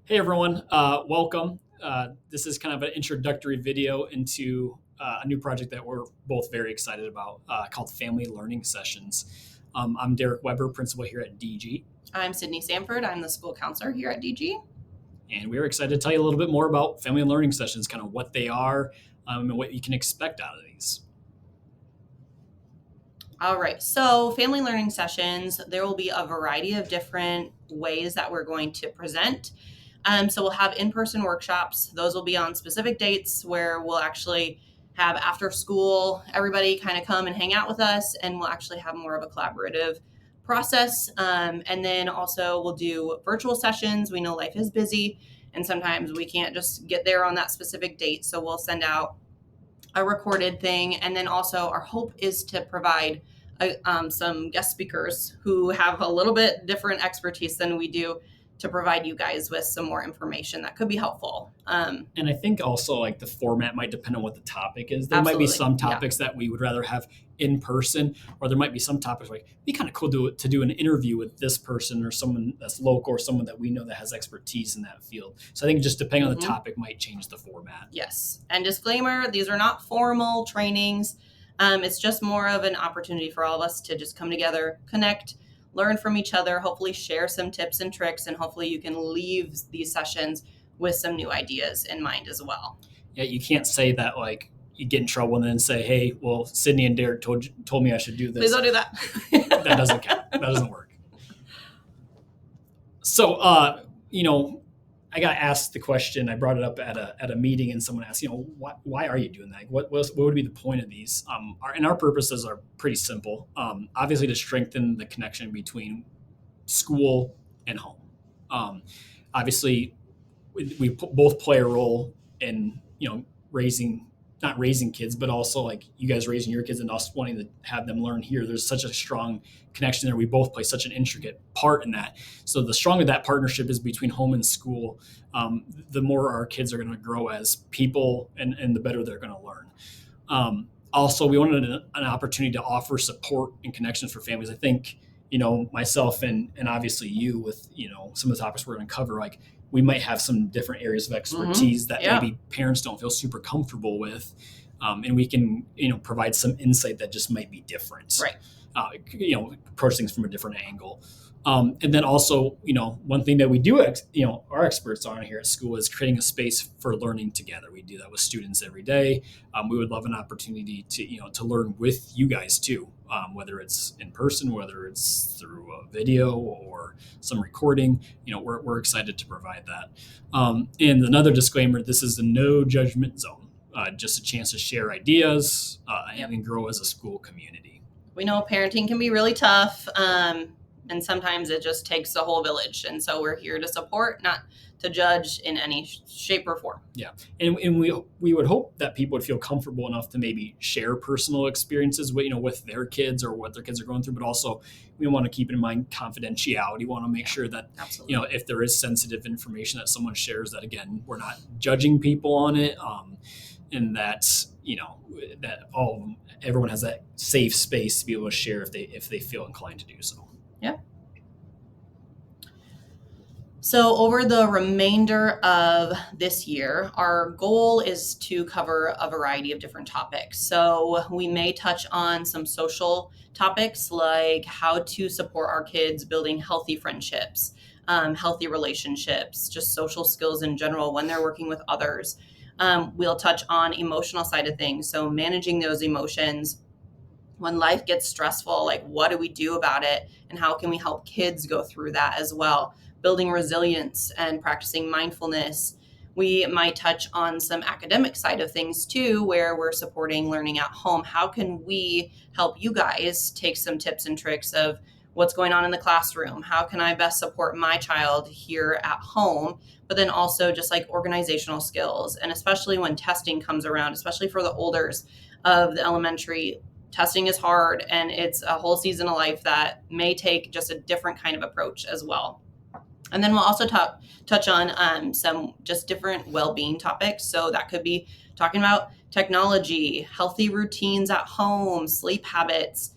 Hey everyone, welcome. This is kind of an introductory video into a new project that we're both very excited about called Family Learning Sessions. I'm Derek Weber, principal here at DG, I'm Sydney Sanford. I'm the school counselor here at DG. and we're excited to tell you a little bit more about Family Learning Sessions, kind of what they are and what you can expect out of these. All right, so family learning sessions, there will be a variety of different ways that we're going to present. So we'll have in-person workshops. Those will be on specific dates where we'll actually have after school, everybody kind of come and hang out with us, and we'll actually have more of a collaborative process. And then also we'll do virtual sessions. We know life is busy, and sometimes we can't just get there on that specific date. So we'll send out a recorded thing. And then also our hope is to provide some guest speakers who have a little bit different expertise than we do to provide you guys with some more information that could be helpful. And I think also like the format might depend on what the topic is. There might be Absolutely. some Yeah. topics that we would rather have in person, or there might be some topics like it'd be kind of cool to do an interview with this person or someone that's local or someone that we know that has expertise in that field. So I think just depending on the topic might change the format. Yes. And disclaimer, these are not formal trainings. It's just more of an opportunity for all of us to just come together, connect, learn from each other, hopefully share some tips and tricks, and hopefully you can leave these sessions with some new ideas in mind as well. Yeah, you can't say that like you get in trouble and then say, "Hey, well, Sydney and Derek told me I should do this." Please don't do that. That doesn't count. That doesn't work. So, I got asked the question. I brought it up at a meeting, and someone asked, why are you doing that? What would be the point of these? Our purposes are pretty simple. Obviously, to strengthen the connection between school and home. Obviously, we both play a role in raising not raising kids, but also like you guys raising your kids and us wanting to have them learn here. There's such a strong connection there. We both play such an intricate part in that. So the stronger that partnership is between home and school, the more our kids are going to grow as people, and the better they're going to learn. Also, we wanted an opportunity to offer support and connections for families. I think myself and obviously you with some of the topics we're going to cover, like we might have some different areas of expertise that maybe parents don't feel super comfortable with, and we can provide some insight that just might be different. Right. Approach things from a different angle. And then also, one thing that we do, our experts on here at school is creating a space for learning together. We do that with students every day. We would love an opportunity to learn with you guys too, whether it's in person, whether it's through a video or some recording. We're excited to provide that. And another disclaimer: this is a no judgment zone. Just a chance to share ideas and grow as a school community. We know parenting can be really tough. And sometimes it just takes the whole village. And so we're here to support, not to judge in any shape or form. Yeah. And we would hope that people would feel comfortable enough to maybe share personal experiences with their kids or what their kids are going through, but also we want to keep in mind confidentiality. We want to make sure that, Absolutely. If there is sensitive information that someone shares, that again, we're not judging people on it. And that, that everyone has that safe space to be able to share if they feel inclined to do so. Yeah. So over the remainder of this year, our goal is to cover a variety of different topics. So we may touch on some social topics like how to support our kids building healthy friendships, healthy relationships, just social skills in general when they're working with others. We'll touch on emotional side of things. So managing those emotions when life gets stressful, like what do we do about it and how can we help kids go through that as well? Building resilience and practicing mindfulness. We might touch on some academic side of things too, where we're supporting learning at home. How can we help you guys take some tips and tricks of what's going on in the classroom? How can I best support my child here at home? But then also just like organizational skills, and especially when testing comes around, especially for the olders of the elementary, testing is hard and it's a whole season of life that may take just a different kind of approach as well. And then we'll also touch on some just different well-being topics. So that could be talking about technology, healthy routines at home, sleep habits,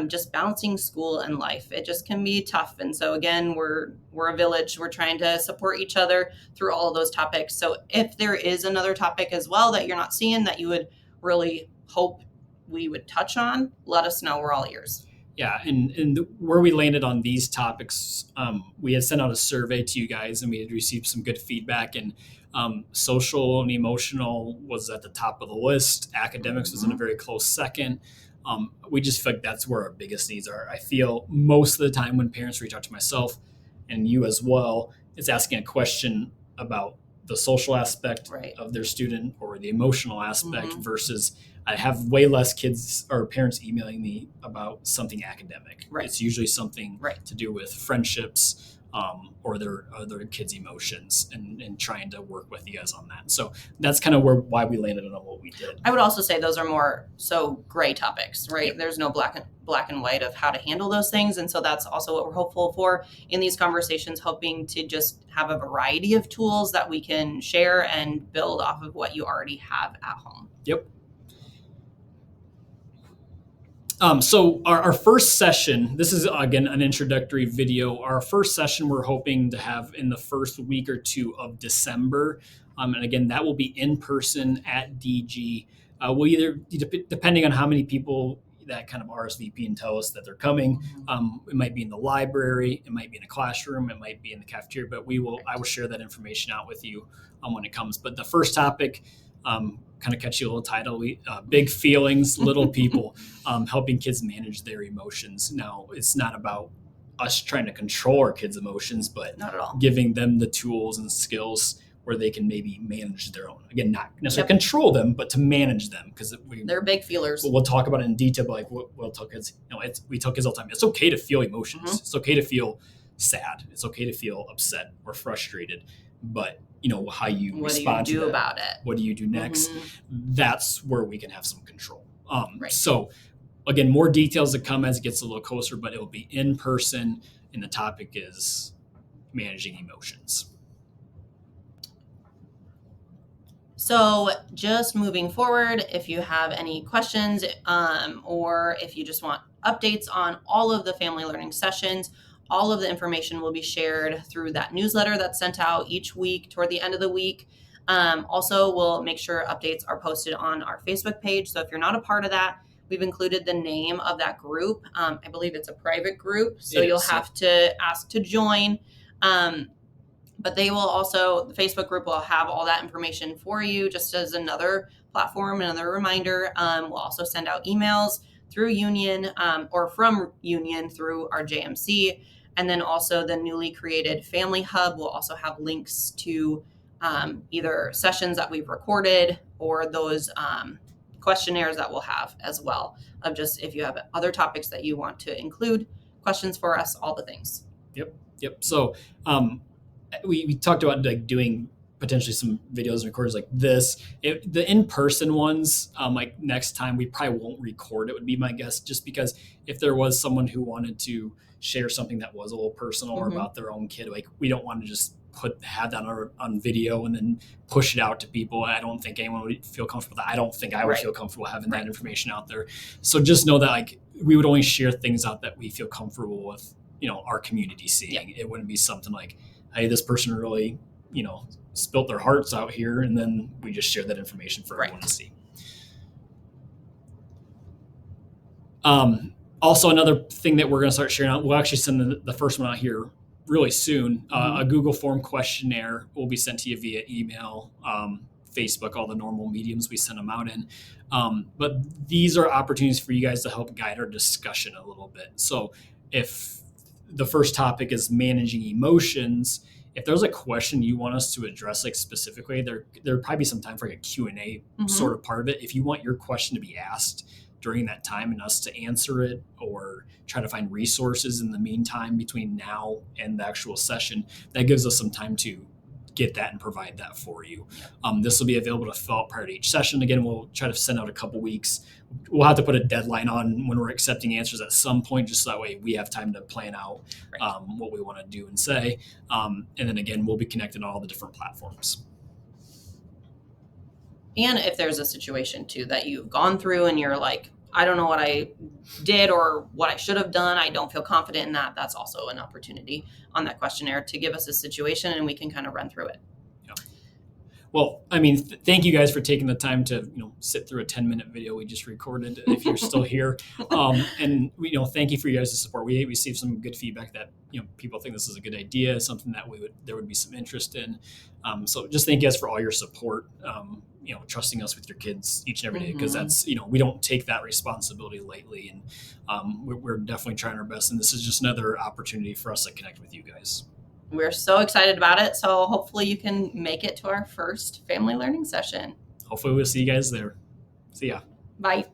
just balancing school and life. It just can be tough. And so again, we're a village. We're trying to support each other through all of those topics. So if there is another topic as well that you're not seeing that you would really hope we would touch on, let us know. We're all ears. Yeah, and where we landed on these topics, we had sent out a survey to you guys, and we had received some good feedback. And social and emotional was at the top of the list. Academics was in a very close second. We just feel like that's where our biggest needs are. I feel most of the time when parents reach out to myself and you as well, it's asking a question about the social aspect Right. of their student or the emotional aspect versus I have way less kids or parents emailing me about something academic. Right. It's usually something Right. to do with friendships or their kids' emotions and trying to work with you guys on that. So that's kind of why we landed on what we did. I would also say those are more so gray topics, right? Yep. There's no black and white of how to handle those things. And so that's also what we're hopeful for in these conversations, hoping to just have a variety of tools that we can share and build off of what you already have at home. Yep. So our first session, this is again an introductory video. Our first session we're hoping to have in the first week or two of December. And again, that will be in person at DG. We'll either, depending on how many people that kind of RSVP and tell us that they're coming, it might be in the library, it might be in a classroom, it might be in the cafeteria, but I will share that information out with you when it comes. But the first topic, kind of catchy little title, big feelings, little people, helping kids manage their emotions. Now, it's not about us trying to control our kids' emotions, but Not at all. giving them the tools and skills where they can maybe manage their own. Again, not necessarily control them, but to manage them, because they're big feelers. We'll talk about it in detail. But like we'll tell kids, we tell kids all the time, it's okay to feel emotions. It's okay to feel sad. It's okay to feel upset or frustrated. But how you respond to that. What do you do about it? What do you do next? That's where we can have some control. Right. So again, more details to come as it gets a little closer, but it'll be in person, and the topic is managing emotions. So just moving forward, if you have any questions or if you just want updates on all of the family learning sessions, all of the information will be shared through that newsletter that's sent out each week toward the end of the week. Also, we'll make sure updates are posted on our Facebook page. So if you're not a part of that, we've included the name of that group. I believe it's a private group, so you'll have to ask to join. But they will also, the Facebook group will have all that information for you just as another platform, another reminder. We'll also send out emails through Union or from Union through our JMC. And then also the newly created Family Hub will also have links to either sessions that we've recorded or those questionnaires that we'll have as well, of just if you have other topics that you want to include, questions for us, all the things. Yep. So we talked about like doing potentially some videos and recorders like this. The in-person ones, like next time we probably won't record it, would be my guess, just because if there was someone who wanted to share something that was a little personal or about their own kid, like we don't want to just have that on video and then push it out to people. I don't think anyone would feel comfortable with that. I don't think I would feel comfortable having that information out there. So just know that like we would only share things out that we feel comfortable with, our community seeing. It wouldn't be something like, hey, this person really, spilt their hearts out here, and then we just share that information for everyone to see. Also, another thing that we're going to start sharing out, we'll actually send the first one out here really soon. A Google form questionnaire will be sent to you via email, Facebook, all the normal mediums we send them out in. But these are opportunities for you guys to help guide our discussion a little bit. So if the first topic is managing emotions, if there's a question you want us to address like specifically, there'd probably be some time for like a Q&A sort of part of it. If you want your question to be asked during that time and us to answer it or try to find resources in the meantime between now and the actual session, that gives us some time to get that and provide that for you. This will be available to fill out prior to each session. Again, we'll try to send out a couple weeks. We'll have to put a deadline on when we're accepting answers at some point, just so that way we have time to plan out what we want to do and say. And then again, we'll be connected on all the different platforms. And if there's a situation too that you've gone through and you're like, I don't know what I did or what I should have done, I don't feel confident in that, that's also an opportunity on that questionnaire to give us a situation and we can kind of run through it. Well, I mean, thank you guys for taking the time to sit through a 10-minute video we just recorded. If you're still here, and thank you for you guys' support. We received some good feedback that people think this is a good idea, something that there would be some interest in. So just thank you guys for all your support. Trusting us with your kids each and every day, because that's we don't take that responsibility lightly, and we're definitely trying our best. And this is just another opportunity for us to connect with you guys. We're so excited about it. So hopefully you can make it to our first family learning session. Hopefully we'll see you guys there. See ya. Bye.